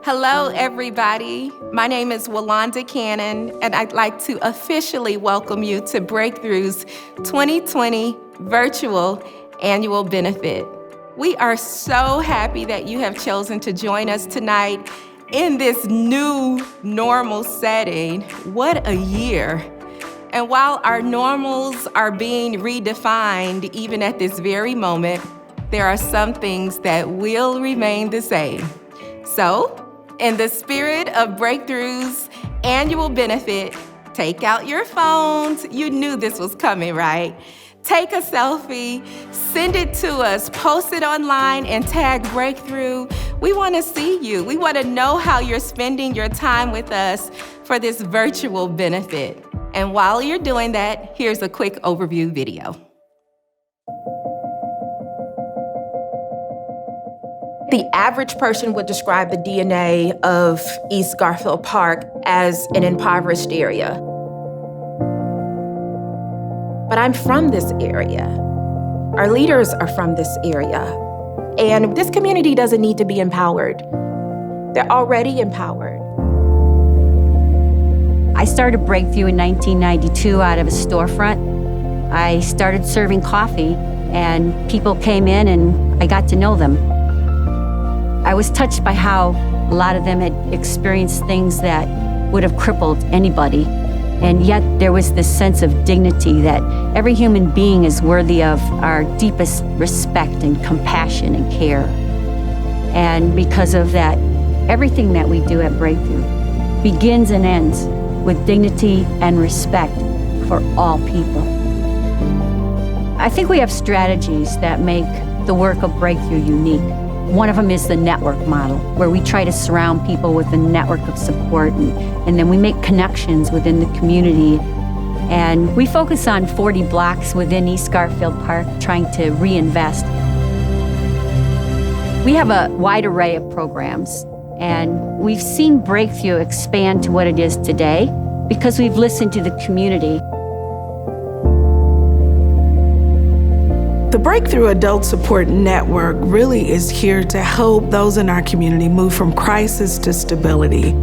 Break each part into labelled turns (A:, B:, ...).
A: Hello, everybody. My name is Walonda Cannon, and I'd like to officially welcome you to Breakthrough's 2020 Virtual Annual Benefit. We are so happy that you have chosen to join us tonight in this new normal setting. What a year. And while our normals are being redefined even at this very moment, there are some things that will remain the same. So, in the spirit of Breakthrough's annual benefit, take out your phones. You knew this was coming, right? Take a selfie, send it to us, post it online, and tag Breakthrough. We want to see you. We want to know how you're spending your time with us for this virtual benefit. And while you're doing that, here's a quick overview video. The average person would describe the DNA of East Garfield Park as an impoverished area. But I'm from this area. Our leaders are from this area. And this community doesn't need to be empowered. They're already empowered.
B: I started Breakthrough in 1992 out of a storefront. I started serving coffee, and people came in and I got to know them. I was touched by how a lot of them had experienced things that would have crippled anybody. And yet there was this sense of dignity that every human being is worthy of our deepest respect and compassion and care. And because of that, everything that we do at Breakthrough begins and ends with dignity and respect for all people. I think we have strategies that make the work of Breakthrough unique. One of them is the network model, where we try to surround people with a network of support, and then we make connections within the community. And we focus on 40 blocks within East Garfield Park, trying to reinvest. We have a wide array of programs, and we've seen Breakthrough expand to what it is today because we've listened to the community.
C: The Breakthrough Adult Support Network really is here to help those in our community move from crisis to stability.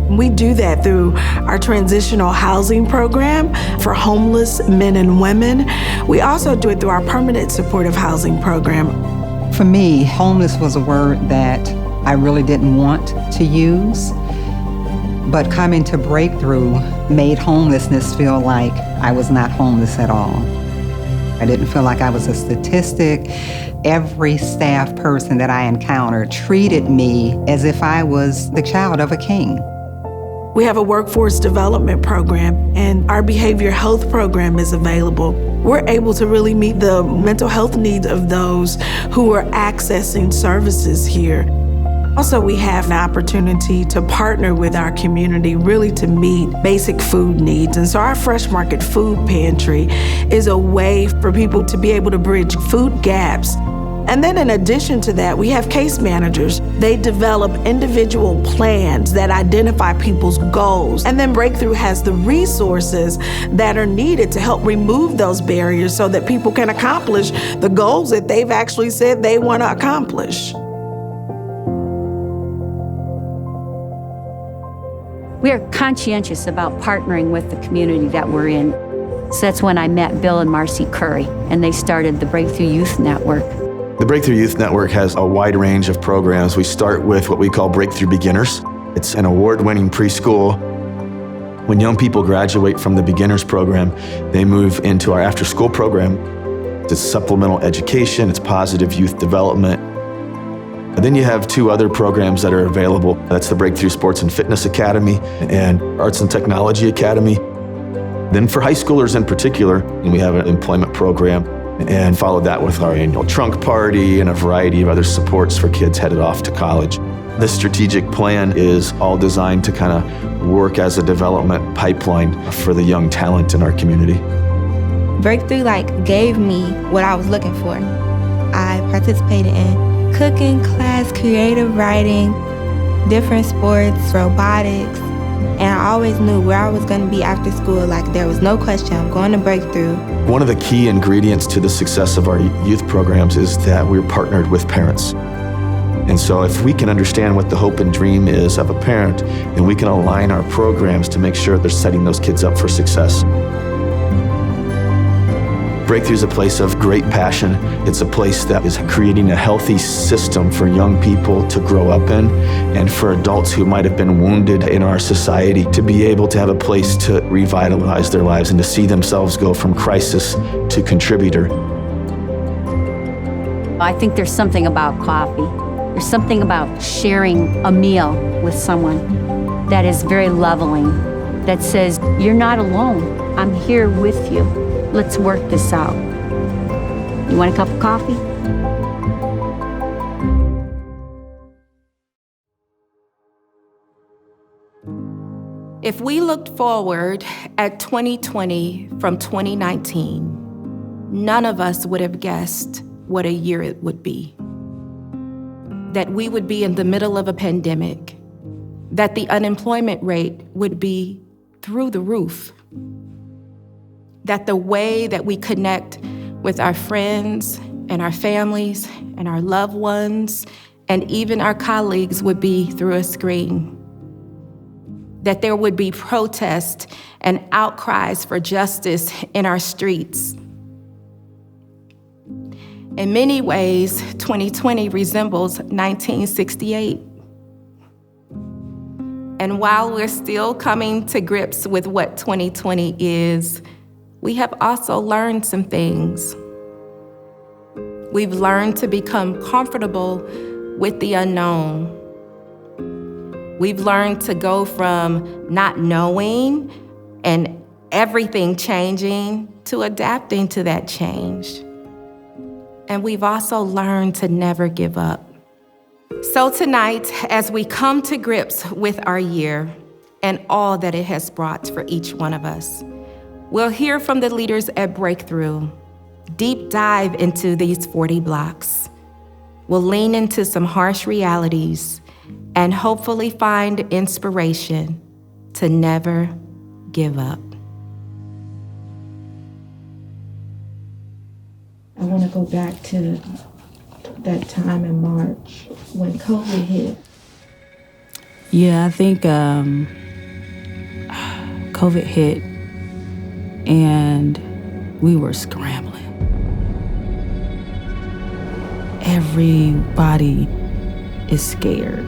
C: We do that through our transitional housing program for homeless men and women. We also do it through our permanent supportive housing program.
D: For me, homeless was a word that I really didn't want to use, but coming to Breakthrough made homelessness feel like I was not homeless at all. I didn't feel like I was a statistic. Every staff person that I encountered treated me as if I was the child of a king.
C: We have a workforce development program, and our behavior health program is available. We're able to really meet the mental health needs of those who are accessing services here. Also, we have an opportunity to partner with our community really to meet basic food needs. And so our Fresh Market Food Pantry is a way for people to be able to bridge food gaps. And then in addition to that, we have case managers. They develop individual plans that identify people's goals. And then Breakthrough has the resources that are needed to help remove those barriers so that people can accomplish the goals that they've actually said they want to accomplish.
B: We are conscientious about partnering with the community that we're in. So that's when I met Bill and Marcy Curry, and they started the Breakthrough Youth Network.
E: The Breakthrough Youth Network has a wide range of programs. We start with what we call Breakthrough Beginners. It's an award-winning preschool. When young people graduate from the Beginners program, they move into our after-school program. It's supplemental education, it's positive youth development. And then you have two other programs that are available. That's the Breakthrough Sports and Fitness Academy and Arts and Technology Academy. Then for high schoolers in particular, we have an employment program, and followed that with our annual trunk party and a variety of other supports for kids headed off to college. This strategic plan is all designed to kind of work as a development pipeline for the young talent in our community.
F: Breakthrough gave me what I was looking for. I participated in cooking class, creative writing, different sports, robotics, and I always knew where I was going to be after school. There was no question, I'm going to Breakthrough.
E: One of the key ingredients to the success of our youth programs is that we're partnered with parents. And so if we can understand what the hope and dream is of a parent, then we can align our programs to make sure they're setting those kids up for success. Breakthrough is a place of great passion. It's a place that is creating a healthy system for young people to grow up in, and for adults who might have been wounded in our society to be able to have a place to revitalize their lives and to see themselves go from crisis to contributor.
B: I think there's something about coffee. There's something about sharing a meal with someone that is very leveling, that says, you're not alone. I'm here with you. Let's work this out. You want a cup of coffee?
A: If we looked forward at 2020 from 2019, none of us would have guessed what a year it would be. That we would be in the middle of a pandemic, that the unemployment rate would be through the roof, that the way that we connect with our friends and our families and our loved ones and even our colleagues would be through a screen, that there would be protests and outcries for justice in our streets. In many ways, 2020 resembles 1968. And while we're still coming to grips with what 2020 is, we have also learned some things. We've learned to become comfortable with the unknown. We've learned to go from not knowing and everything changing to adapting to that change. And we've also learned to never give up. So tonight, as we come to grips with our year and all that it has brought for each one of us, we'll hear from the leaders at Breakthrough, deep dive into these 40 blocks. We'll lean into some harsh realities and hopefully find inspiration to never give up.
G: I want to go back to that time in March when COVID hit.
H: Yeah, I think COVID hit and we were scrambling. Everybody is scared.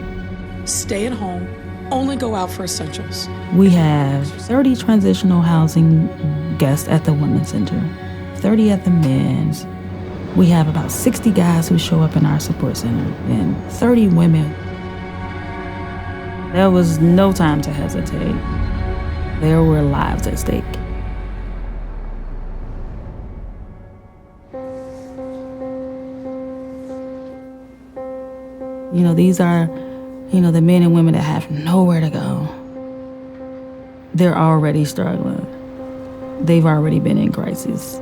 I: Stay at home, only go out for essentials.
H: We have 30 transitional housing guests at the Women's Center, 30 at the men's. We have about 60 guys who show up in our support center and 30 women. There was no time to hesitate. There were lives at stake. You know, these are, the men and women that have nowhere to go. They're already struggling. They've already been in crisis.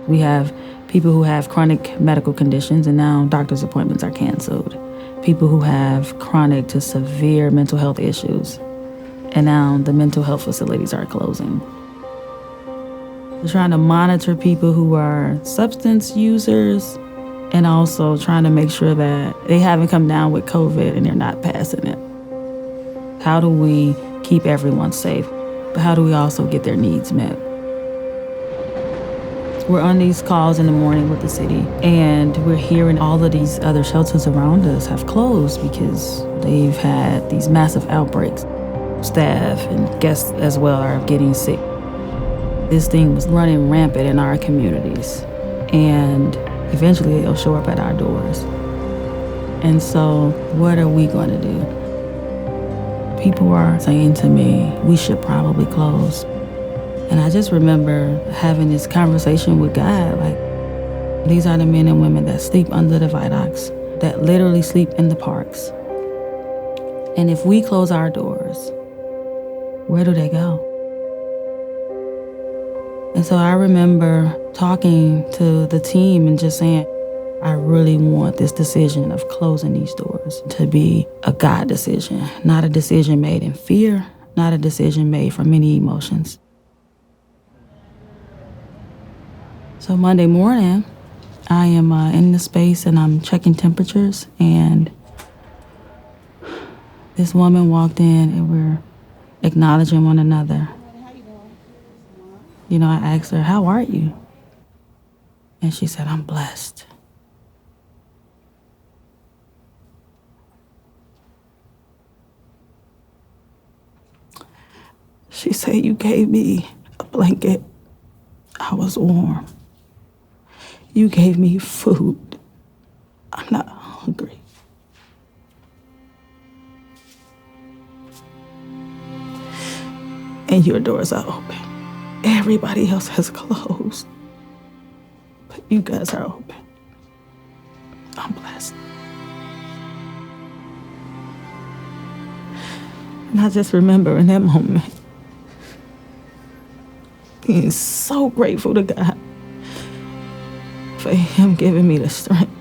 H: We have people who have chronic medical conditions and now doctor's appointments are canceled. People who have chronic to severe mental health issues and now the mental health facilities are closing. We're trying to monitor people who are substance users and also trying to make sure that they haven't come down with COVID and they're not passing it. How do we keep everyone safe? But how do we also get their needs met? We're on these calls in the morning with the city, and we're hearing all of these other shelters around us have closed because they've had these massive outbreaks. Staff and guests as well are getting sick. This thing was running rampant in our communities, and eventually it'll show up at our doors. And so what are we going to do? People are saying to me, we should probably close. And I just remember having this conversation with God, like, these are the men and women that sleep under the viaducts, that literally sleep in the parks. And if we close our doors, where do they go? And so I remember talking to the team and just saying, I really want this decision of closing these doors to be a God decision, not a decision made in fear, not a decision made from any emotions. So Monday morning, I am in the space and I'm checking temperatures, and this woman walked in and we're acknowledging one another. You know, I asked her, "How are you?" And she said, "I'm blessed." She said, "You gave me a blanket. I was warm. You gave me food. I'm not hungry." And your doors are open. Everybody else has closed, but you guys are open. I'm blessed. And I just remember in that moment being so grateful to God for Him giving me the strength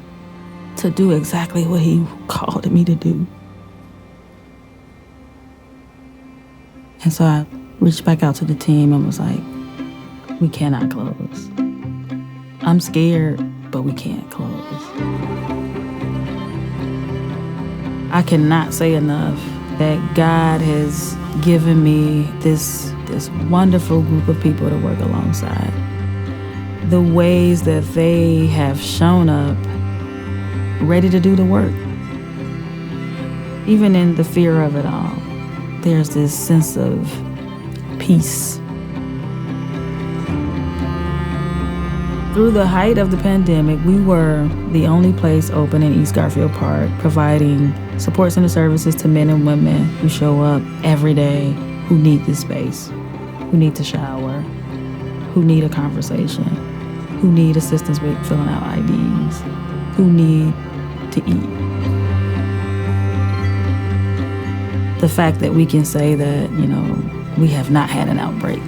H: to do exactly what He called me to do. And so I reached back out to the team and was like, "We cannot close. I'm scared, but we can't close." I cannot say enough that God has given me this wonderful group of people to work alongside. The ways that they have shown up, ready to do the work. Even in the fear of it all, there's this sense of peace. Through the height of the pandemic, we were the only place open in East Garfield Park, providing support center services to men and women who show up every day, who need this space, who need to shower, who need a conversation, who need assistance with filling out IDs, who need to eat. The fact that we can say that, we have not had an outbreak,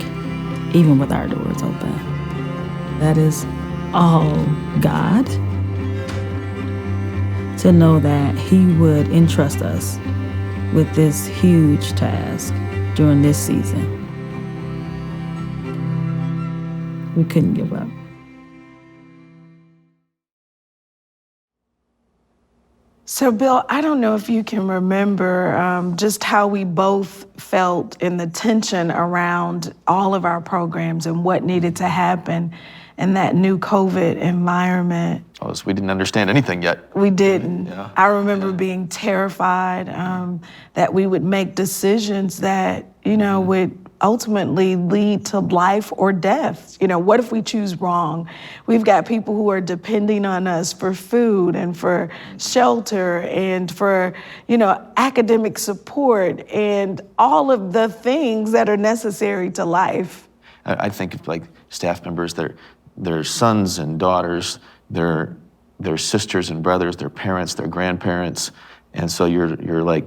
H: even with our doors open, that is all God. To know that He would entrust us with this huge task during this season. We couldn't give up.
C: So, Bill, I don't know if you can remember just how we both felt in the tension around all of our programs and what needed to happen in that new COVID environment.
E: Oh, so we didn't understand anything yet.
C: We didn't.
E: Yeah.
C: I remember being terrified that we would make decisions that, would ultimately lead to life or death. What if we choose wrong? We've got people who are depending on us for food and for shelter and for, academic support and all of the things that are necessary to life.
E: I think of like staff members, their sons and daughters, their sisters and brothers, their parents, their grandparents. And so you're like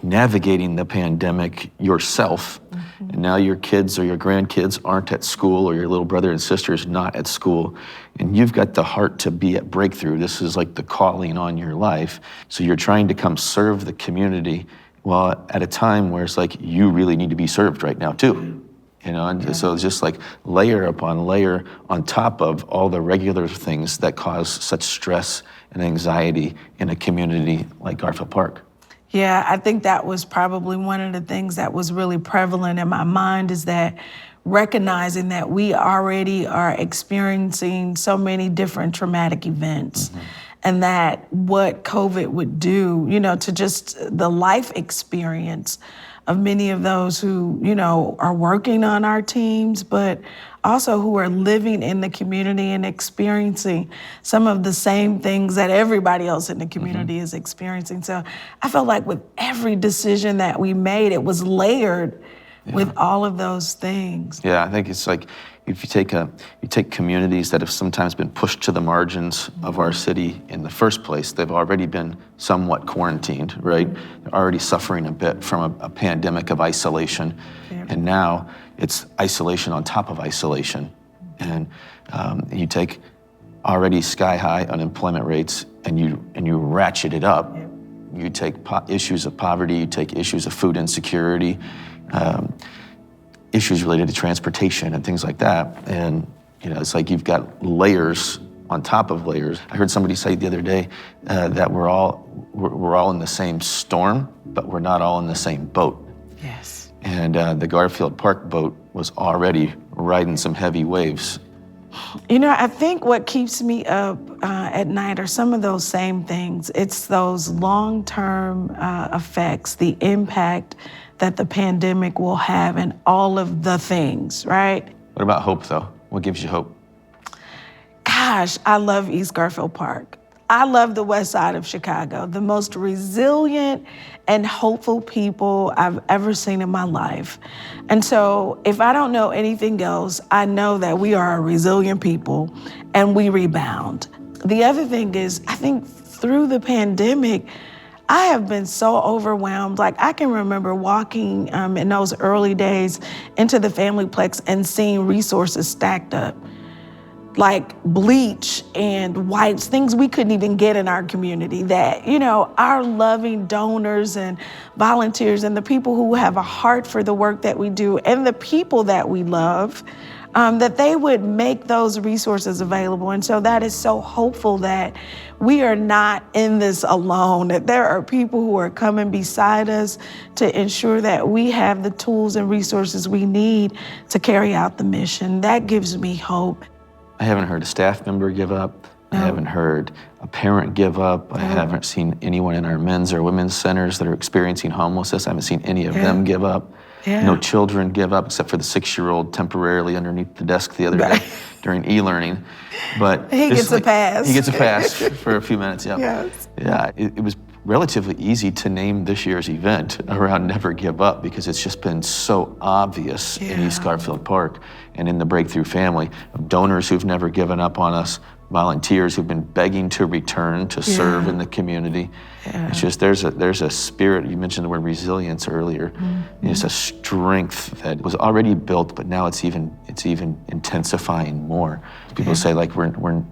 E: navigating the pandemic yourself. Mm-hmm. And now your kids or your grandkids aren't at school, or your little brother and sister is not at school. And you've got the heart to be at Breakthrough. This is like the calling on your life. So you're trying to come serve the community, well, at a time where it's like, you really need to be served right now too. And so it's just like layer upon layer on top of all the regular things that cause such stress and anxiety in a community like Garfield Park.
C: Yeah, I think that was probably one of the things that was really prevalent in my mind, is that recognizing that we already are experiencing so many different traumatic events. Mm-hmm. And that what COVID would do, to just the life experience of many of those who, are working on our teams, but also who are living in the community and experiencing some of the same things that everybody else in the community is experiencing. So I felt like with every decision that we made, it was layered with all of those things.
E: Yeah, I think it's like, if you take communities that have sometimes been pushed to the margins of our city in the first place, they've already been somewhat quarantined, right? They're already suffering a bit from a pandemic of isolation. Yeah. And now it's isolation on top of isolation. And you take already sky-high unemployment rates and you ratchet it up. Yeah. You take issues of poverty, you take issues of food insecurity, issues related to transportation and things like that. And, it's like you've got layers on top of layers. I heard somebody say the other day that we're all in the same storm, but we're not all in the same boat.
C: Yes.
E: And the Garfield Park boat was already riding some heavy waves.
C: You know, I think what keeps me up at night are some of those same things. It's those long-term effects, the impact that the pandemic will have and all of the things, right?
E: What about hope, though? What gives you hope?
C: Gosh, I love East Garfield Park. I love the west side of Chicago, the most resilient and hopeful people I've ever seen in my life. And so if I don't know anything else, I know that we are a resilient people and we rebound. The other thing is, I think through the pandemic, I have been so overwhelmed. Like, I can remember walking in those early days into the Familyplex and seeing resources stacked up, like bleach and wipes, things we couldn't even get in our community, that, you know, our loving donors and volunteers and the people who have a heart for the work that we do and the people that we love, that they would make those resources available. And so that is so hopeful that we are not in this alone, that there are people who are coming beside us to ensure that we have the tools and resources we need to carry out the mission. That gives me hope.
E: I haven't heard a staff member give up. I haven't heard a parent give up. I haven't seen anyone in our men's or women's centers that are experiencing homelessness. I haven't seen any of them give up. No children give up, except for the 6-year-old temporarily underneath the desk the other day during e-learning. But
C: he gets a pass.
E: He gets a pass for a few minutes, yeah.
C: Yes.
E: Yeah, it was relatively easy to name this year's event around Never Give Up because it's just been so obvious in East Garfield Park and in the Breakthrough family of donors who've never given up on us, volunteers who've been begging to return to serve in the community. It's just, there's a spirit, you mentioned the word resilience earlier. It's a strength that was already built, but now it's even intensifying more. People say, like, we're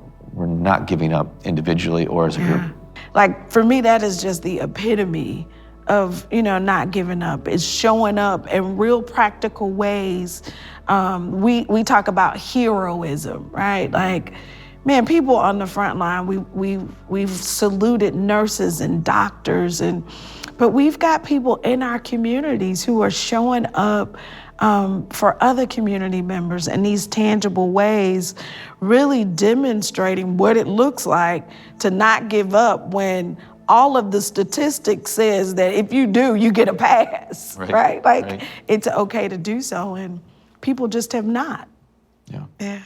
E: not giving up individually or as a group.
C: Like, for me, that is just the epitome of, you know, not giving up. It's showing up in real practical ways. We talk about heroism, right? Like, man, people on the front line, we've saluted nurses and doctors, but we've got people in our communities who are showing up for other community members in these tangible ways, really demonstrating what it looks like to not give up when all of the statistics says that if you do, you get a pass, right? Like, it's okay to do so, and people just have not. Yeah.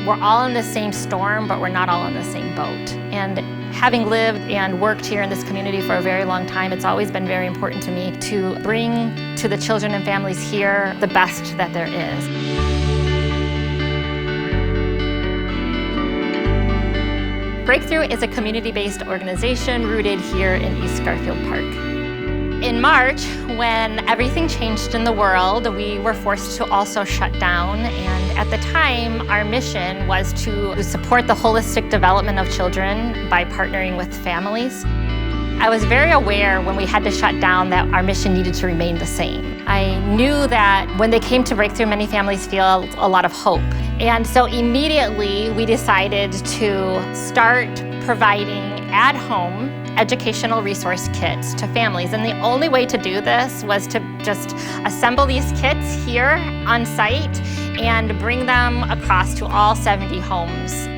J: We're all in the same storm, but we're not all in the same boat. And having lived and worked here in this community for a very long time, it's always been very important to me to bring to the children and families here the best that there is. Breakthrough is a community-based organization rooted here in East Garfield Park. In March, when everything changed in the world, we were forced to also shut down. And at the time, our mission was to support the holistic development of children by partnering with families. I was very aware when we had to shut down that our mission needed to remain the same. I knew that when they came to Breakthrough, many families feel a lot of hope. And so immediately we decided to start providing at-home educational resource kits to families. And the only way to do this was to just assemble these kits here on site and bring them across to all 70 homes.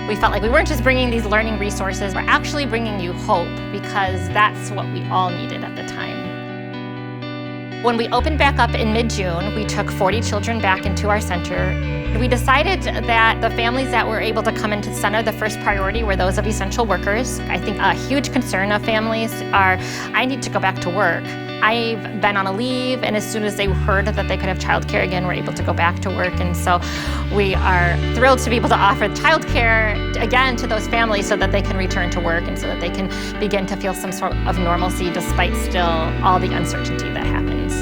J: We felt like we weren't just bringing these learning resources, we're actually bringing you hope, because that's what we all needed at the time. When we opened back up in mid-June, we took 40 children back into our center. We decided that the families that were able to come into the center, the first priority were those of essential workers. I think a huge concern of families are, I need to go back to work. I've been on a leave, and as soon as they heard that they could have childcare again, we're able to go back to work. And so we are thrilled to be able to offer childcare again to those families so that they can return to work and so that they can begin to feel some sort of normalcy despite still all the uncertainty that happens.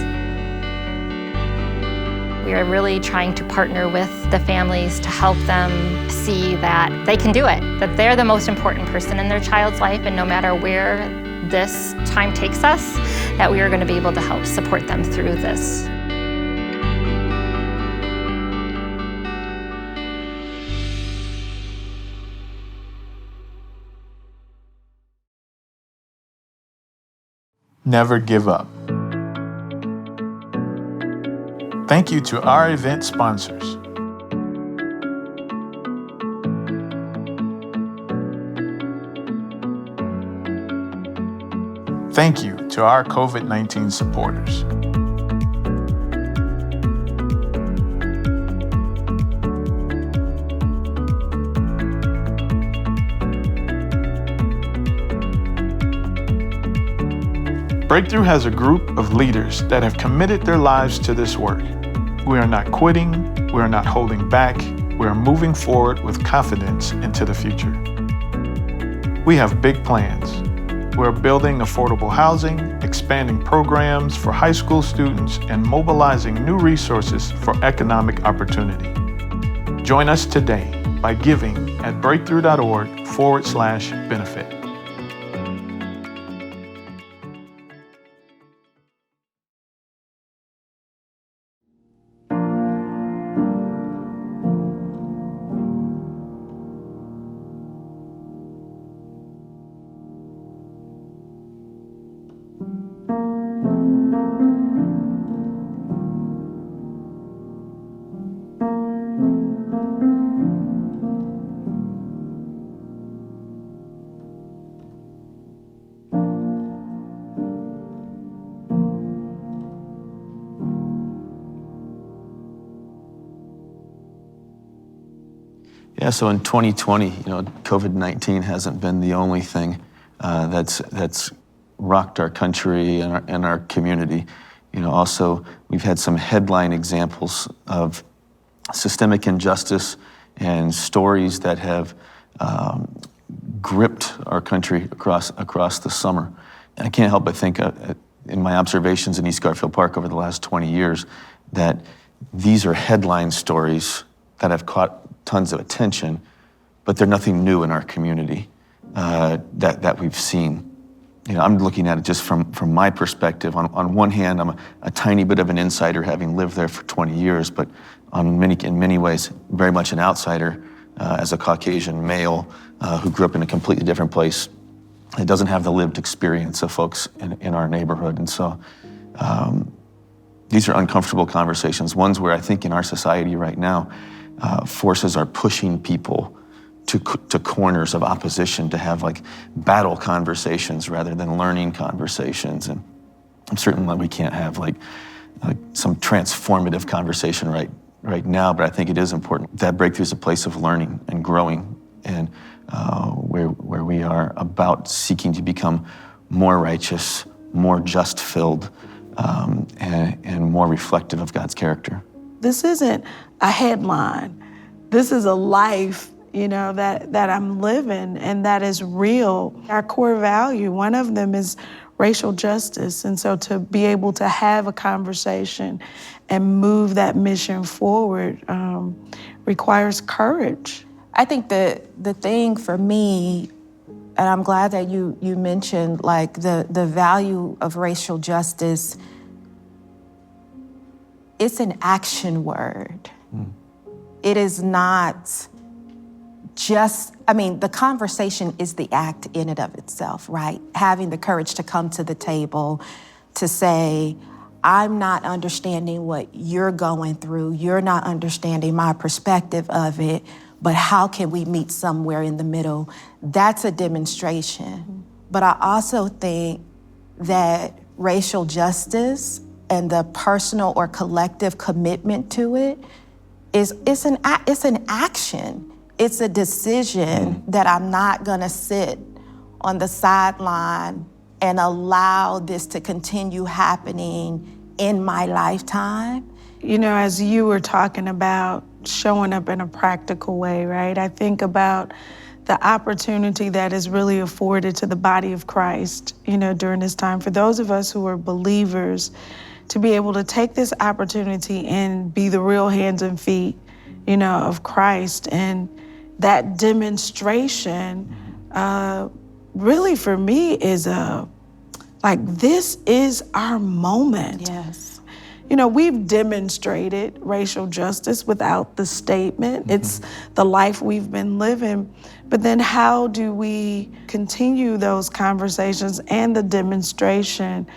J: We are really trying to partner with the families to help them see that they can do it, that they're the most important person in their child's life, and no matter where this time takes us, that we are going to be able to help support them through this.
K: Never give up. Thank you to our event sponsors. Thank you to our COVID-19 supporters. Breakthrough has a group of leaders that have committed their lives to this work. We are not quitting, we are not holding back, we are moving forward with confidence into the future. We have big plans. We're building affordable housing, expanding programs for high school students, and mobilizing new resources for economic opportunity. Join us today by giving at breakthrough.org/benefit.
E: Yeah, so in 2020, COVID-19 hasn't been the only thing that's rocked our country and our community. Also, we've had some headline examples of systemic injustice and stories that have gripped our country across the summer. And I can't help but think in my observations in East Garfield Park over the last 20 years that these are headline stories that have caught tons of attention, but they're nothing new in our community that we've seen. I'm looking at it just from my perspective. On one hand, I'm a tiny bit of an insider, having lived there for 20 years, but in many ways, very much an outsider as a Caucasian male who grew up in a completely different place. It doesn't have the lived experience of folks in our neighborhood. And so these are uncomfortable conversations, ones where I think in our society right now, forces are pushing people to corners of opposition to have battle conversations rather than learning conversations. And I'm certain that we can't have some transformative conversation right now, but I think it is important that Breakthrough is a place of learning and growing, and where we are about seeking to become more righteous, more just-filled, and more reflective of God's character.
C: This isn't a headline. This is a life, that I'm living and that is real. Our core value, one of them is racial justice. And so to be able to have a conversation and move that mission forward requires courage.
A: I think the thing for me, and I'm glad that you mentioned the value of racial justice, it's an action word. It is not just, the conversation is the act in and of itself, right? Having the courage to come to the table to say, I'm not understanding what you're going through. You're not understanding my perspective of it, but how can we meet somewhere in the middle? That's a demonstration. But I also think that racial justice and the personal or collective commitment to it it's an action. It's a decision that I'm not gonna sit on the sideline and allow this to continue happening in my lifetime.
C: As you were talking about showing up in a practical way, right? I think about the opportunity that is really afforded to the body of Christ, during this time. For those of us who are believers, to be able to take this opportunity and be the real hands and feet, of Christ. And that demonstration, really for me is this is our moment.
A: Yes.
C: We've demonstrated racial justice without the statement. It's the life we've been living. But then how do we continue those conversations and the demonstration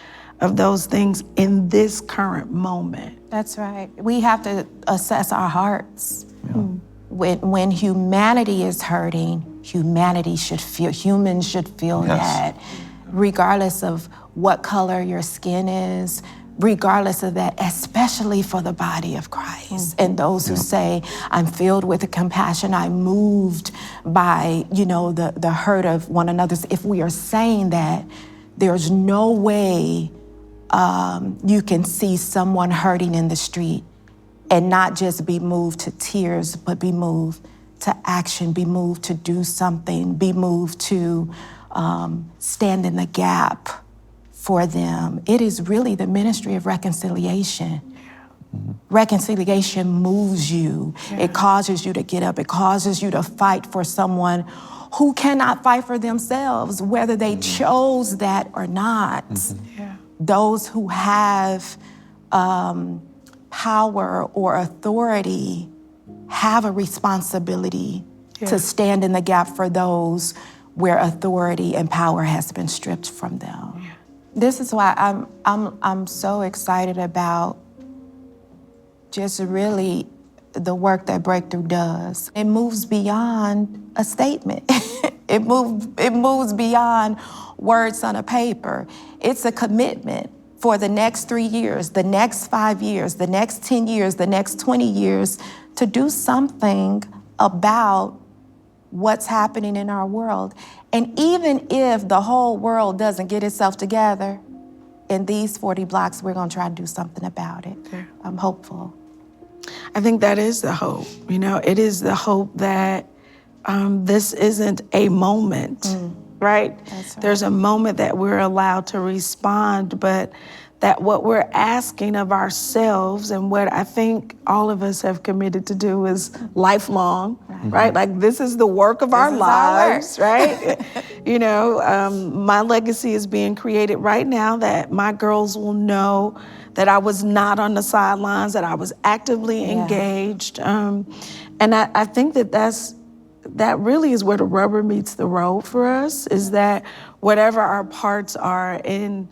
C: of those things in this current moment?
A: That's right. We have to assess our hearts. Yeah. When humanity is hurting, humans should feel that, regardless of what color your skin is, regardless of that, especially for the body of Christ. And those who say, I'm filled with compassion, I'm moved by, the hurt of one another. If we are saying that, there's no way you can see someone hurting in the street and not just be moved to tears, but be moved to action, be moved to do something, be moved to stand in the gap for them. It is really the ministry of reconciliation. Reconciliation moves you. It causes you to get up. It causes you to fight for someone who cannot fight for themselves, whether they chose that or not. Those who have power or authority have a responsibility to stand in the gap for those where authority and power has been stripped from them. This is why I'm so excited about just really the work that Breakthrough does. It moves beyond a statement. It moves beyond words on a paper. It's a commitment for the next 3 years, the next 5 years, the next 10 years, the next 20 years to do something about what's happening in our world. And even if the whole world doesn't get itself together, in these 40 blocks, we're gonna try to do something about it. I'm hopeful.
C: I think that is the hope. It is the hope that this isn't a moment, right?
A: That's right?
C: There's a moment that we're allowed to respond, but that what we're asking of ourselves and what I think all of us have committed to do is lifelong, right? Like this is the work of our lives, right? My legacy is being created right now, that my girls will know that I was not on the sidelines, that I was actively engaged. And I think that really is where the rubber meets the road for us, is that whatever our parts are in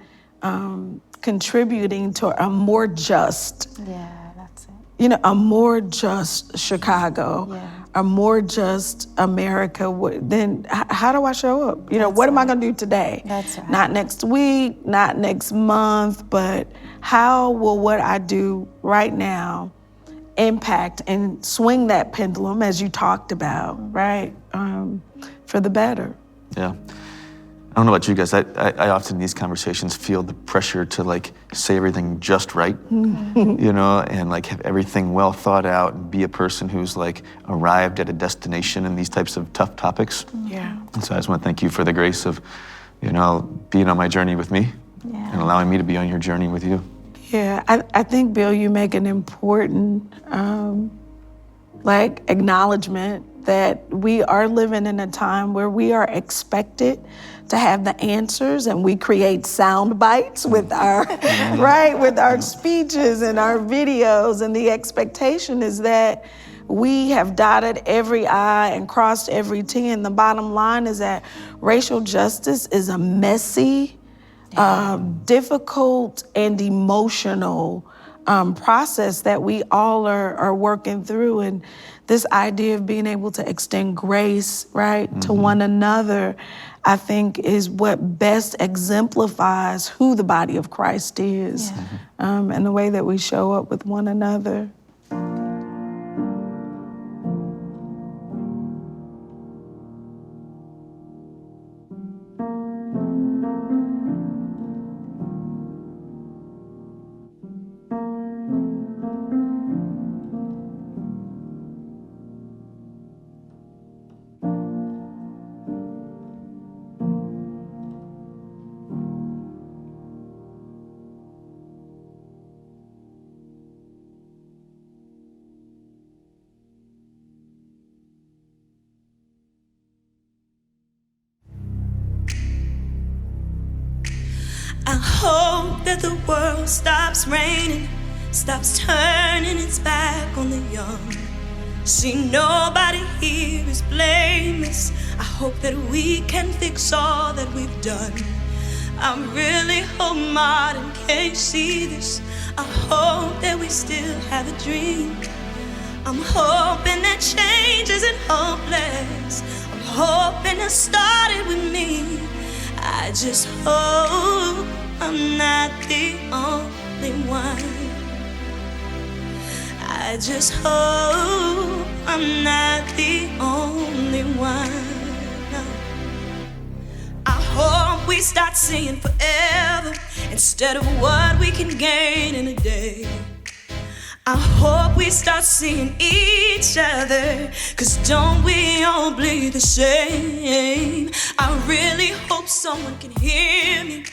C: contributing to a more just,
A: that's it.
C: A more just Chicago, a more just America, then how do I show up? What am I gonna do today?
A: That's right.
C: Not next week, not next month, but how will what I do right now impact and swing that pendulum, as you talked about, right, for the better?
E: Yeah. I don't know about you guys. I often in these conversations feel the pressure to say everything just right, and have everything well thought out and be a person who's arrived at a destination in these types of tough topics. And so I just want to thank you for the grace of, being on my journey with me and allowing me to be on your journey with you.
C: Yeah, I think, Bill, you make an important acknowledgement that we are living in a time where we are expected to have the answers, and we create sound bites with our, with our speeches and our videos, and the expectation is that we have dotted every I and crossed every T, and the bottom line is that racial justice is a messy, difficult and emotional process that we all are working through. And this idea of being able to extend grace, to one another, I think is what best exemplifies who the body of Christ is, and the way that we show up with one another.
L: I hope that the world stops raining, stops turning its back on the young. See, nobody here is blameless. I hope that we can fix all that we've done. I really hope Martin can't see this. I hope that we still have a dream. I'm hoping that change isn't hopeless. I'm hoping it started with me. I just hope I'm not the only one. I just hope I'm not the only one. No. I hope we start seeing forever instead of what we can gain in a day. I hope we start seeing each other, 'cause don't we all bleed the same? I really hope someone can hear me,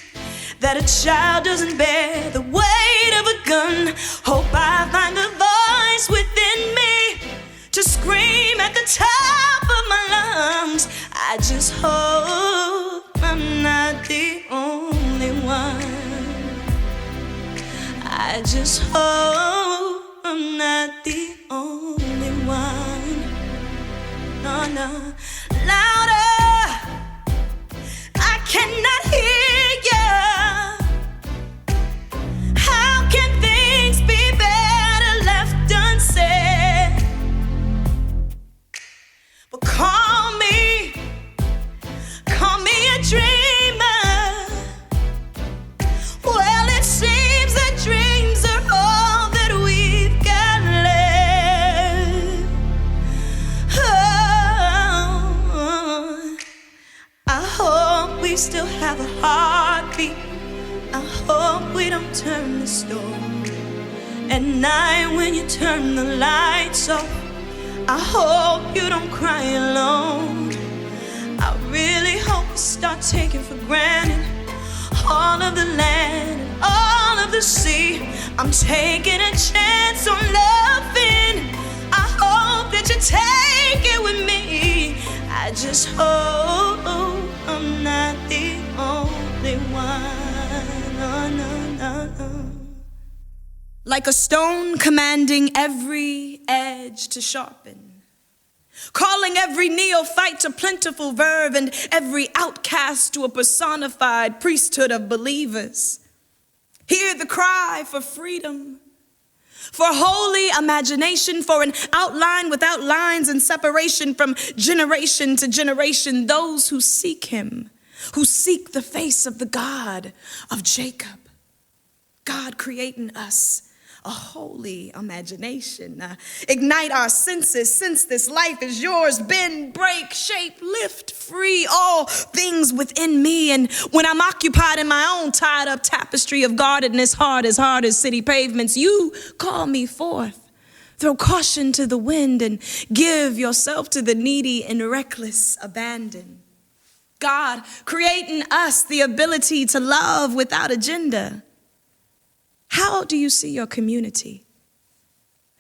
L: that a child doesn't bear the weight of a gun. Hope I find the voice within me to scream at the top of my lungs. I just hope I'm not the only one. I just hope I'm not the only one. No, no. Louder, I cannot hear you. How can things be better left unsaid? But call me a dreamer. Well, it seems that dreams are all that we've got left. Oh, I hope we still have a heartbeat. I hope we don't turn the stove. At night when you turn the lights off, I hope you don't cry alone. I really hope we start taking for granted all of the land and all of the sea. I'm taking a chance on loving. I hope that you take it with me. I just hope I'm not the only one. Oh, no, no, no. Like a stone commanding every edge to sharpen, calling every neophyte to plentiful verve and every outcast to a personified priesthood of believers. Hear the cry for freedom, for holy imagination, for an outline without lines and separation from generation to generation. Those who seek him, who seek the face of the God of Jacob. God creating us a holy imagination. Ignite our senses, since this life is yours. Bend, break, shape, lift, free all things within me. And when I'm occupied in my own tied up tapestry of guardedness, hard as city pavements, you call me forth. Throw caution to the wind and give yourself to the needy in reckless abandon. God creating us the ability to love without agenda. How do you see your community?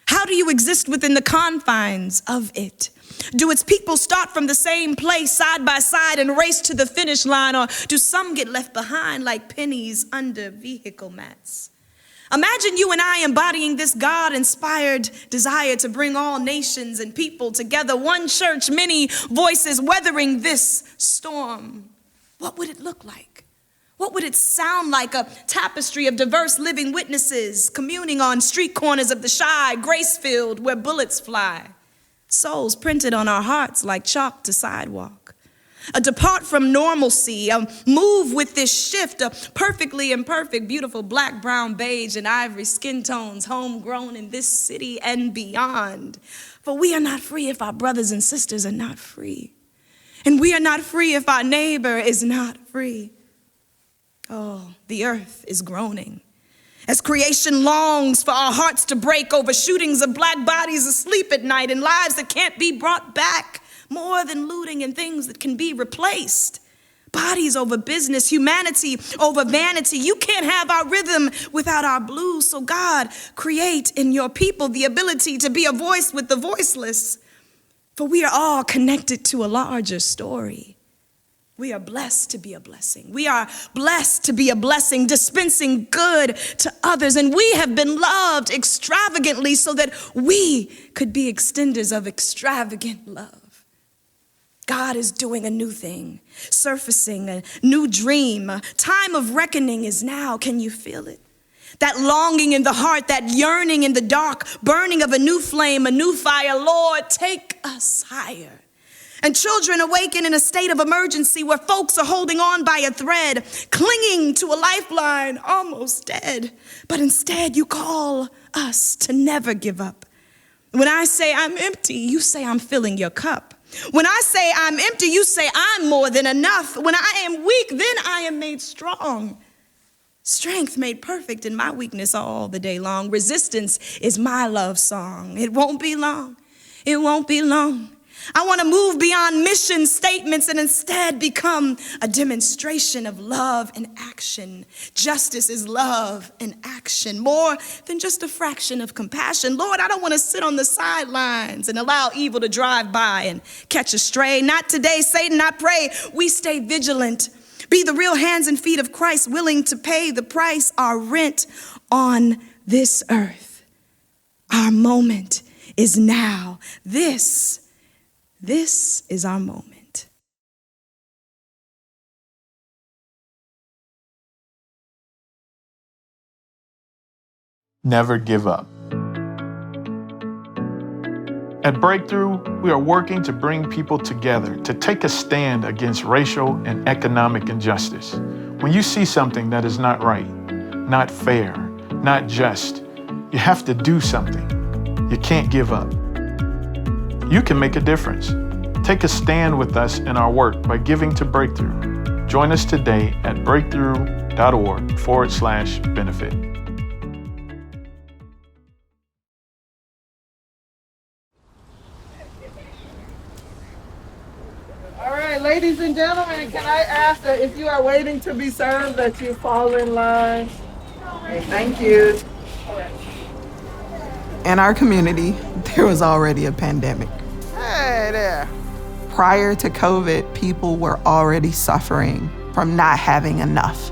L: How do you exist within the confines of it? Do its people start from the same place side by side and race to the finish line, or do some get left behind like pennies under vehicle mats? Imagine you and I embodying this God-inspired desire to bring all nations and people together, one church, many voices, weathering this storm. What would it look like? What would it sound like? A tapestry of diverse living witnesses communing on street corners of the shy, grace-filled where bullets fly. Souls printed on our hearts like chalk to sidewalk. A depart from normalcy, a move with this shift, a perfectly imperfect, beautiful black, brown, beige, and ivory skin tones, homegrown in this city and beyond. For we are not free if our brothers and sisters are not free. And we are not free if our neighbor is not free. Oh, the earth is groaning as creation longs for our hearts to break over shootings of black bodies asleep at night and lives that can't be brought back, more than looting and things that can be replaced. Bodies over business, humanity over vanity. You can't have our rhythm without our blues. So God, create in your people the ability to be a voice with the voiceless. For we are all connected to a larger story. We are blessed to be a blessing. We are blessed to be a blessing, dispensing good to others. And we have been loved extravagantly so that we could be extenders of extravagant love. God is doing a new thing, surfacing a new dream. A time of reckoning is now. Can you feel it? That longing in the heart, that yearning in the dark, burning of a new flame, a new fire. Lord, take us higher. And children awaken in a state of emergency where folks are holding on by a thread, clinging to a lifeline, almost dead. But instead, you call us to never give up. When I say I'm empty, you say I'm filling your cup. When I say I'm empty, you say I'm more than enough. When I am weak, then I am made strong. Strength made perfect in my weakness all the day long. Resistance is my love song. It won't be long. It won't be long. I want to move beyond mission statements and instead become a demonstration of love and action. Justice is love and action, more than just a fraction of compassion. Lord, I don't want to sit on the sidelines and allow evil to drive by and catch a stray. Not today, Satan, I pray we stay vigilant. Be the real hands and feet of Christ, willing to pay the price, our rent on this earth. Our moment is now. This is our moment.
K: Never give up. At Breakthrough, we are working to bring people together to take a stand against racial and economic injustice. When you see something that is not right, not fair, not just, you have to do something. You can't give up. You can make a difference. Take a stand with us in our work by giving to Breakthrough. Join us today at breakthrough.org/benefit.
M: All right, ladies and gentlemen, can I ask that if you are waiting to be served, that you fall in line? Okay, thank you.
N: In our community, there was already a pandemic.
M: Hey there.
N: Prior to COVID, people were already suffering from not having enough.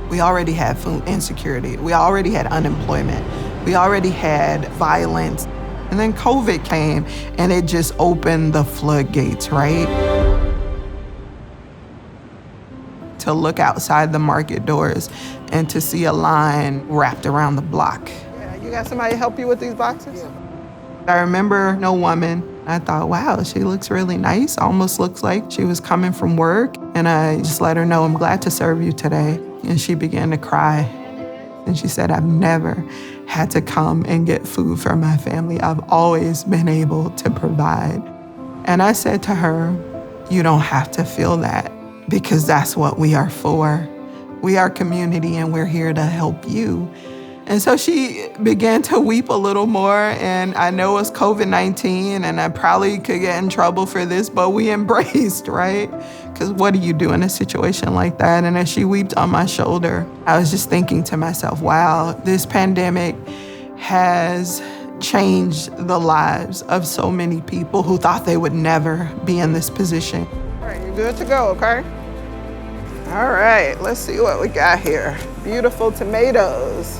N: We already had food insecurity. We already had unemployment. We already had violence. And then COVID came and it just opened the floodgates, right? To look outside the market doors and to see a line wrapped around the block.
M: You got somebody to help you with these boxes?
N: I remember no woman. I thought, wow, she looks really nice. Almost looks like she was coming from work. And I just let her know, I'm glad to serve you today. And she began to cry. And she said, I've never had to come and get food for my family. I've always been able to provide. And I said to her, you don't have to feel that because that's what we are for. We are community and we're here to help you. And so she began to weep a little more, and I know it's COVID-19, and I probably could get in trouble for this, but we embraced, right? Because what do you do in a situation like that? And as she wept on my shoulder, I was just thinking to myself, wow, this pandemic has changed the lives of so many people who thought they would never be in this position.
M: All right, you're good to go, okay? All right, let's see what we got here. Beautiful tomatoes.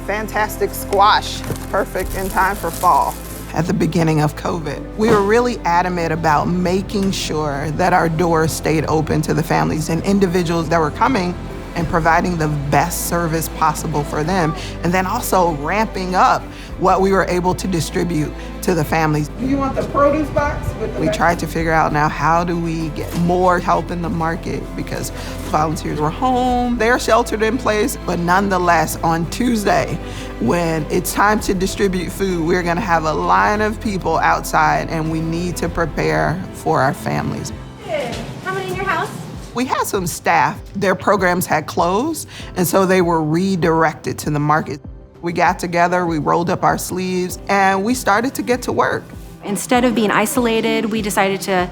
M: Fantastic squash, perfect in time for fall.
N: At the beginning of COVID, we were really adamant about making sure that our doors stayed open to the families and individuals that were coming and providing the best service possible for them. And then also ramping up what we were able to distribute to the families.
M: Do you want the produce box?
N: We tried to figure out now, how do we get more help in the market, because volunteers were home, they're sheltered in place, but nonetheless on Tuesday, when it's time to distribute food, we're gonna have a line of people outside and we need to prepare for our families.
O: How many in your house?
N: We had some staff, their programs had closed, and so they were redirected to the market. We got together, we rolled up our sleeves, and we started to get to work.
O: Instead of being isolated, we decided to,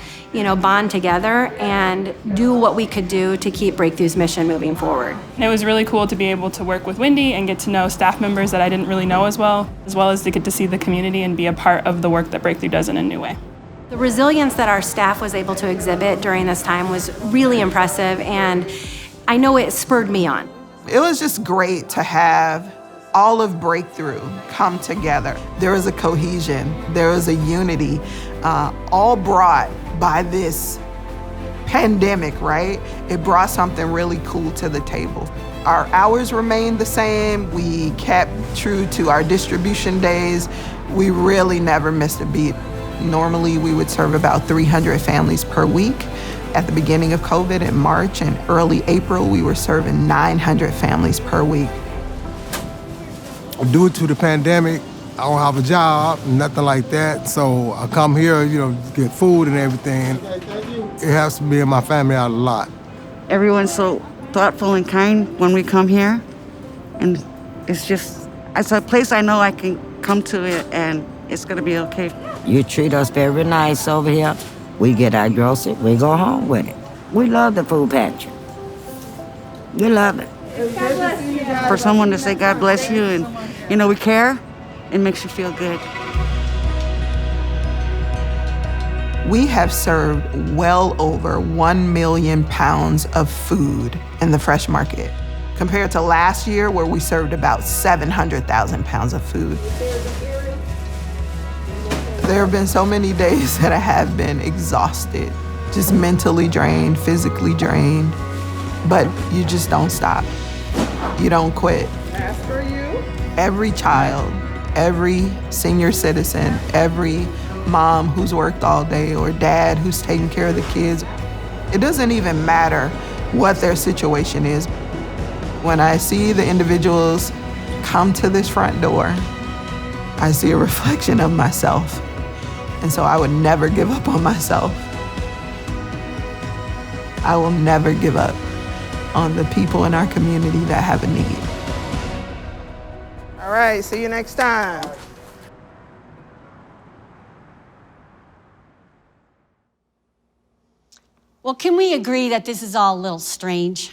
O: bond together and do what we could do to keep Breakthrough's mission moving forward.
P: It was really cool to be able to work with Wendy and get to know staff members that I didn't really know as well as to get to see the community and be a part of the work that Breakthrough does in a new way.
O: The resilience that our staff was able to exhibit during this time was really impressive, and I know it spurred me on.
N: It was just great to have all of Breakthrough come together. There was a cohesion, there was a unity, all brought by this pandemic, right? It brought something really cool to the table. Our hours remained the same. We kept true to our distribution days. We really never missed a beat. Normally, we would serve about 300 families per week. At the beginning of COVID in March and early April, we were serving 900 families per week.
Q: Due to the pandemic, I don't have a job, nothing like that. So I come here, get food and everything. It has to be in my family out a lot.
R: Everyone's so thoughtful and kind when we come here. And it's a place I know I can come to it and it's gonna be okay.
S: You treat us very nice over here. We get our groceries, we go home with it. We love the food pantry. We love it.
R: For someone to say God bless you and, we care, it makes you feel good.
N: We have served well over 1 million pounds of food in the fresh market, compared to last year where we served about 700,000 pounds of food. There have been so many days that I have been exhausted, just mentally drained, physically drained, but you just don't stop. You don't quit.
M: As for you?
N: Every child, every senior citizen, every mom who's worked all day or dad who's taking care of the kids, it doesn't even matter what their situation is. When I see the individuals come to this front door, I see a reflection of myself. And so I would never give up on myself. I will never give up on the people in our community that have a need.
M: All right, see you next time.
B: Well, can we agree that this is all a little strange?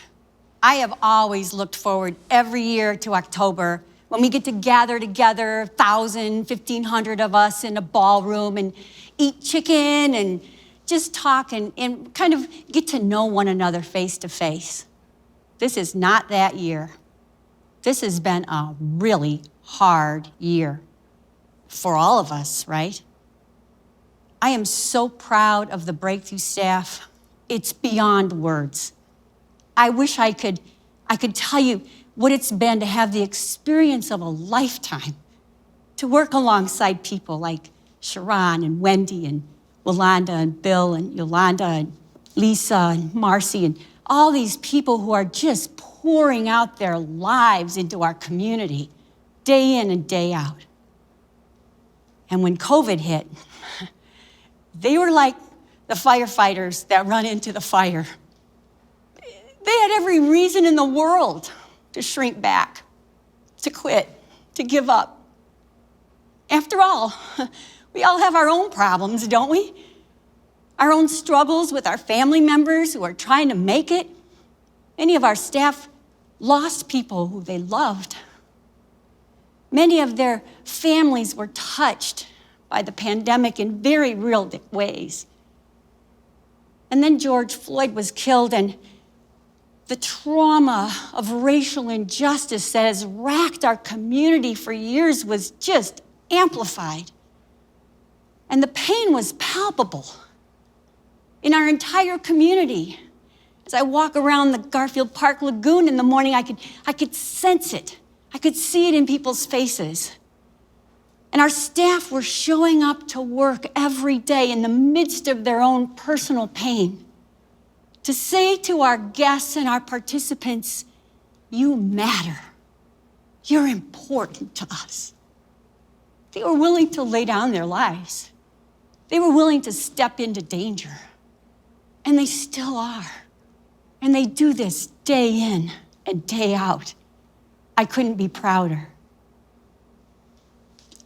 B: I have always looked forward every year to October when we get to gather together, 1,000, 1,500 of us in a ballroom and eat chicken and just talk and kind of get to know one another face to face. This is not that year. This has been a really hard year for all of us, right? I am so proud of the Breakthrough staff. It's beyond words. I wish I could tell you what it's been to have the experience of a lifetime, to work alongside people like Sharon and Wendy and Walanda and Bill and Yolanda and Lisa and Marcy and all these people who are just pouring out their lives into our community day in and day out. And when COVID hit, they were like the firefighters that run into the fire. They had every reason in the world to shrink back, to quit, to give up. After all, we all have our own problems, don't we? Our own struggles with our family members who are trying to make it. Many of our staff lost people who they loved. Many of their families were touched by the pandemic in very real ways. And then George Floyd was killed, and the trauma of racial injustice that has racked our community for years was just amplified. And the pain was palpable in our entire community. As I walk around the Garfield Park Lagoon in the morning, I could sense it. I could see it in people's faces. And our staff were showing up to work every day in the midst of their own personal pain to say to our guests and our participants, you matter. You're important to us. They were willing to lay down their lives. They were willing to step into danger. And they still are. And they do this day in and day out. I couldn't be prouder.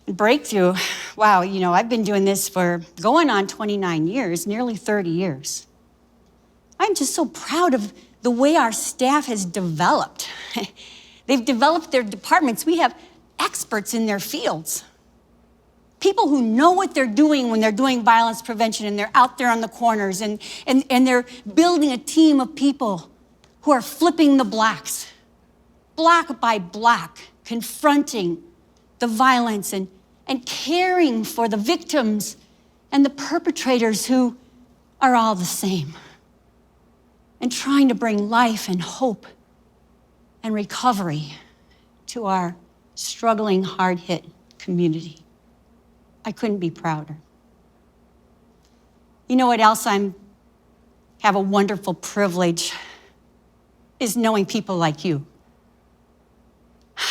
B: Breakthrough, wow, I've been doing this for going on 29 years, nearly 30 years. I'm just so proud of the way our staff has developed. They've developed their departments. We have experts in their fields. People who know what they're doing when they're doing violence prevention and they're out there on the corners and they're building a team of people who are flipping the blocks, block by block, confronting the violence and caring for the victims and the perpetrators who are all the same, and trying to bring life and hope and recovery to our struggling, hard-hit community. I couldn't be prouder. You know what else have a wonderful privilege is knowing people like you.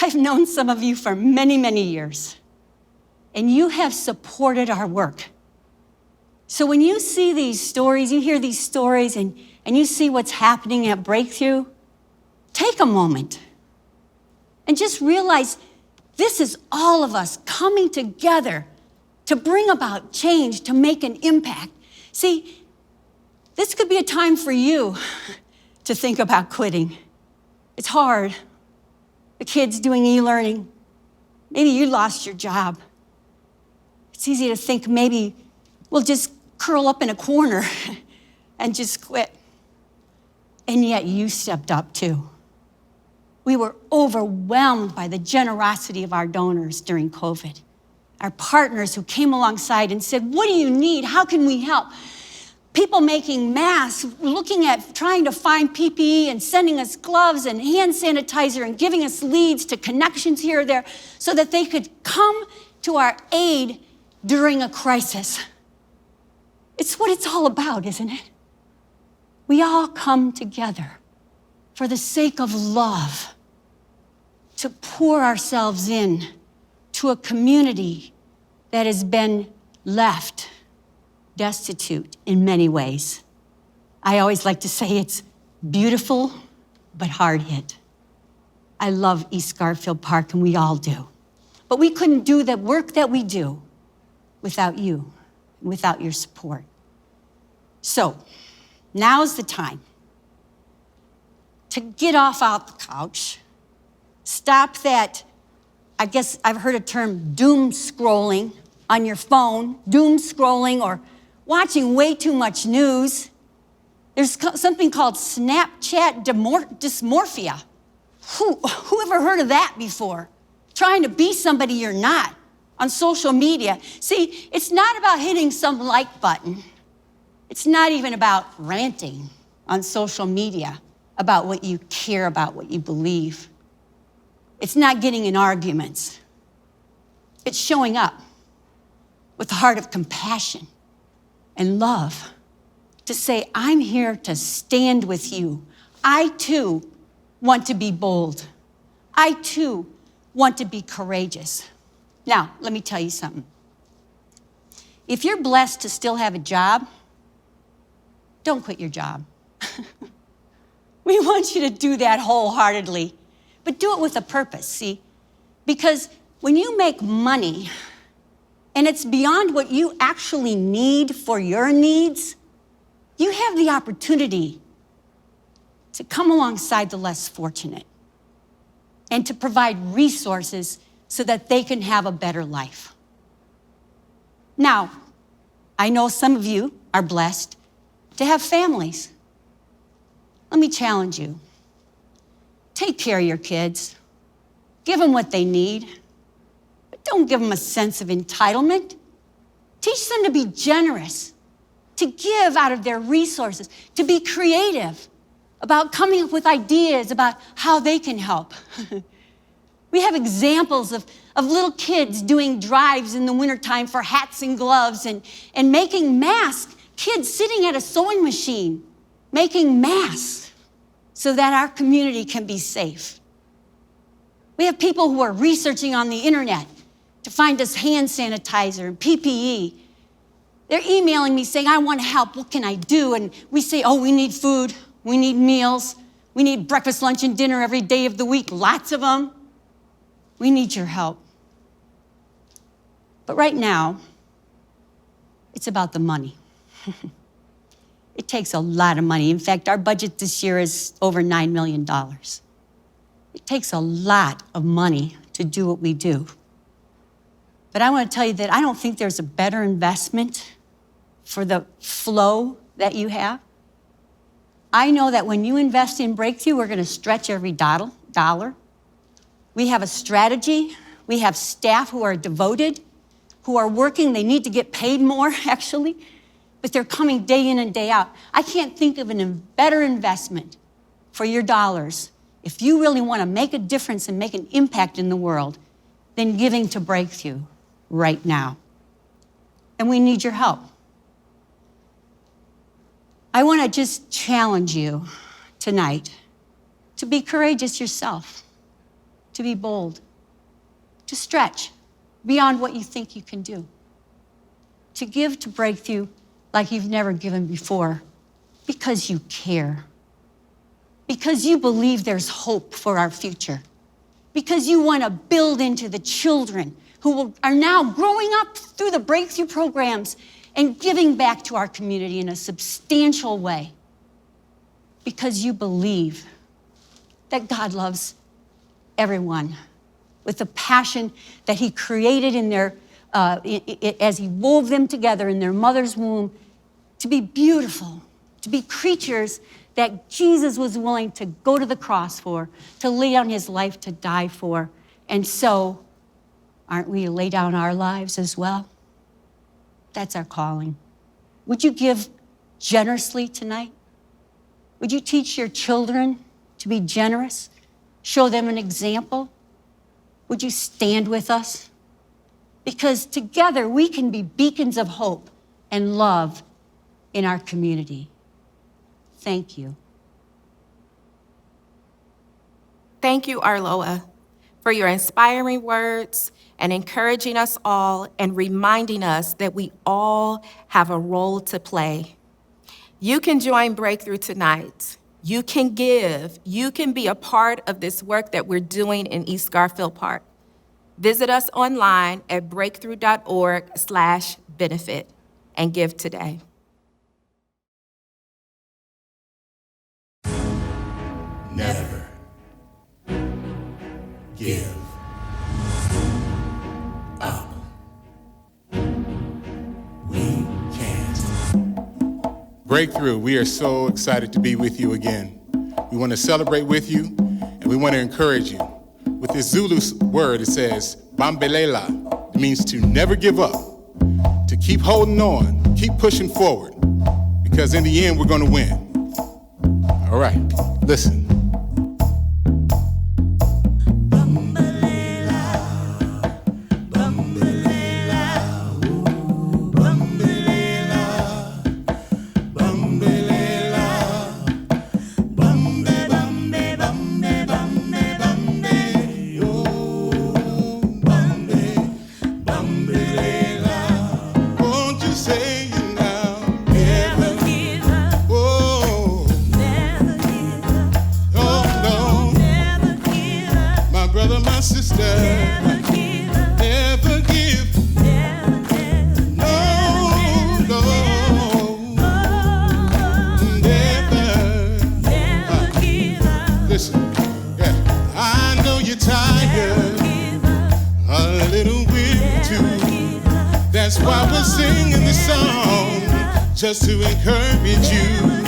B: I've known some of you for many, many years, and you have supported our work. So when you see these stories, you hear these stories, and you see what's happening at Breakthrough, take a moment and just realize this is all of us coming together to bring about change, to make an impact. See, this could be a time for you to think about quitting. It's hard. The kids doing e-learning. Maybe you lost your job. It's easy to think maybe we'll just curl up in a corner and just quit. And yet you stepped up too. We were overwhelmed by the generosity of our donors during COVID. Our partners who came alongside and said, what do you need? How can we help? People making masks, looking at trying to find PPE and sending us gloves and hand sanitizer and giving us leads to connections here or there so that they could come to our aid during a crisis. It's what it's all about, isn't it? We all come together for the sake of love to pour ourselves in to a community that has been left destitute in many ways. I always like to say it's beautiful, but hard hit. I love East Garfield Park, and we all do. But we couldn't do the work that we do without you, without your support. So, now's the time to get off out the couch, stop that, I guess I've heard a term, doom scrolling on your phone, doom scrolling or watching way too much news. There's something called Snapchat dysmorphia. Who ever heard of that before? Trying to be somebody you're not on social media. See, it's not about hitting some like button. It's not even about ranting on social media about what you care about, what you believe. It's not getting in arguments. It's showing up with a heart of compassion and love to say, I'm here to stand with you. I too want to be bold. I too want to be courageous. Now, let me tell you something. If you're blessed to still have a job, don't quit your job. We want you to do that wholeheartedly, but do it with a purpose, see? Because when you make money and it's beyond what you actually need for your needs, you have the opportunity to come alongside the less fortunate and to provide resources so that they can have a better life. Now, I know some of you are blessed to have families. Let me challenge you. Take care of your kids. Give them what they need. But don't give them a sense of entitlement. Teach them to be generous, to give out of their resources, to be creative about coming up with ideas about how they can help. We have examples of little kids doing drives in the wintertime for hats and gloves and making masks, kids sitting at a sewing machine, making masks so that our community can be safe. We have people who are researching on the internet to find us hand sanitizer and PPE. They're emailing me saying, I want to help, what can I do? And we say, oh, we need food, we need meals, we need breakfast, lunch, and dinner every day of the week, lots of them. We need your help. But right now, it's about the money. It takes a lot of money. In fact, our budget this year is over $9 million. It takes a lot of money to do what we do. But I want to tell you that I don't think there's a better investment for the flow that you have. I know that when you invest in Breakthrough, we're going to stretch every dollar. We have a strategy. We have staff who are devoted, who are working. They need to get paid more, actually, but they're coming day in and day out. I can't think of a better investment for your dollars if you really want to make a difference and make an impact in the world than giving to Breakthrough right now. And we need your help. I want to just challenge you tonight to be courageous yourself, to be bold, to stretch beyond what you think you can do, to give to Breakthrough like you've never given before, because you care, because you believe there's hope for our future, because you want to build into the children who are now growing up through the Breakthrough programs and giving back to our community in a substantial way, because you believe that God loves everyone with the passion that he created in their, as he wove them together in their mother's womb to be beautiful, to be creatures that Jesus was willing to go to the cross for, to lay down his life to die for. And so, aren't we to lay down our lives as well? That's our calling. Would you give generously tonight? Would you teach your children to be generous? Show them an example? Would you stand with us? Because together we can be beacons of hope and love in our community. Thank you.
A: Thank you, Arloa, for your inspiring words and encouraging us all and reminding us that we all have a role to play. You can join Breakthrough tonight. You can give. You can be a part of this work that we're doing in East Garfield Park. Visit us online at breakthrough.org/benefit and give today.
T: Never give up. We can't.
U: Breakthrough, we are so excited to be with you again. We want to celebrate with you, and we want to encourage you. With this Zulu word, it says, Bambelela. It means to never give up, to keep holding on, keep pushing forward, because in the end, we're going to win. All right, listen.
T: That's why we're singing this song, just to encourage you.